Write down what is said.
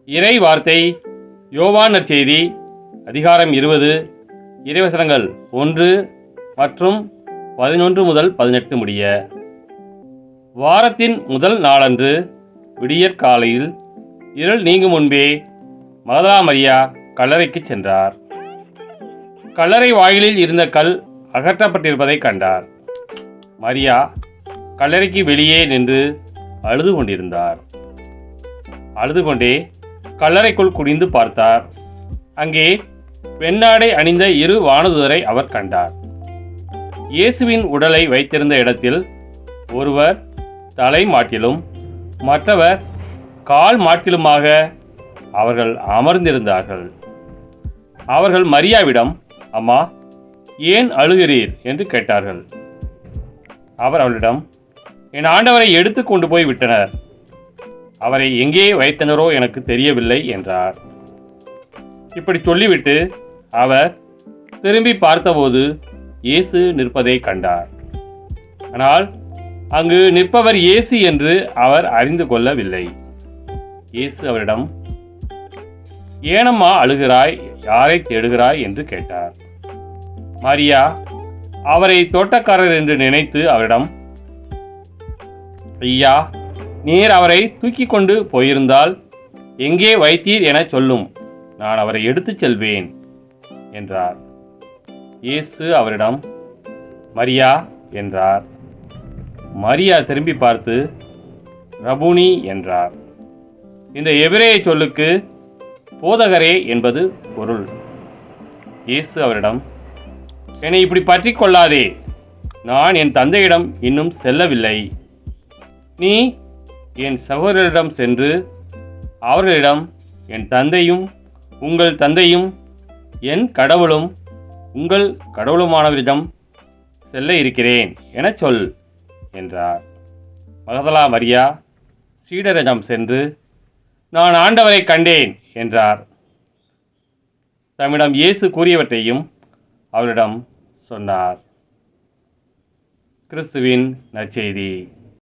இறை வார்த்தை யோவான் நற்செய்தி அதிகாரம் 20 இறைவசனங்கள் 1 மற்றும் 11 முதல் 18 முடிய. வாரத்தின் முதல் நாளன்று விடியற் காலையில் இருள் நீங்கும் முன்பே மகதலா மரியா கல்லறைக்கு சென்றார். கல்லறை வாயிலில் இருந்த கல் அகற்றப்பட்டிருப்பதை கண்டார். மரியா கல்லறைக்கு வெளியே நின்று அழுது கொண்டிருந்தார். அழுது கொண்டே கல்லறைக்குள் குனிந்து பார்த்தார். அங்கே வெண்ணாடை அணிந்த 2 வானதூதரை அவர் கண்டார். இயேசுவின் உடலை வைத்திருந்த இடத்தில் ஒருவர் தலை மாட்டிலும் மற்றவர் கால் மாட்டிலுமாக அவர்கள் அமர்ந்திருந்தார்கள். அவர்கள் மரியாவிடம், அம்மா, ஏன் அழுகிறீர் என்று கேட்டார்கள். அவர் அவளிடம், என் ஆண்டவரை எடுத்து கொண்டு போய் விட்டனர். அவரை எங்கே வைத்தனரோ எனக்கு தெரியவில்லை என்றார். இப்படி சொல்லிவிட்டு அவர் திரும்பி பார்த்தபோது இயேசு நிற்பதை கண்டார். ஆனால் அங்கு நிற்பவர் இயேசு என்று அவர் அறிந்து கொள்ளவில்லை. இயேசு அவரிடம், ஏனம்மா அழுகிறாய், யாரை தேடுகிறாய் என்று கேட்டார். மரியா அவரை தோட்டக்காரர் என்று நினைத்து அவரிடம், ஐயா, நீர் அவரை தூக்கி கொண்டு போயிருந்தால் எங்கே வைத்தீர் என சொல்லும், நான் அவரை எடுத்துச் செல்வேன் என்றார். இயேசு அவரிடம், மரியா என்றார். மரியா திரும்பி பார்த்து ரபூனி என்றார். இந்த எபிரேய சொல்லுக்கு போதகரே என்பது பொருள். இயேசு அவரிடம், என்னை இப்படி பற்றி கொள்ளாதே, நான் என் தந்தையிடம் இன்னும் செல்லவில்லை. நீ என் சகோதரரிடம் சென்று அவர்களிடம், என் தந்தையும் உங்கள் தந்தையும் என் கடவுளும் உங்கள் கடவுளுமானவரிடம் செல்ல இருக்கிறேன் என சொல் என்றார். மகதலா மரியா சீடரிடம் சென்று, நான் ஆண்டவரை கண்டேன் என்றார். தம்மிடம் இயேசு கூறியவற்றையும் அவரிடம் சொன்னார். கிறிஸ்துவின் நற்செய்தி.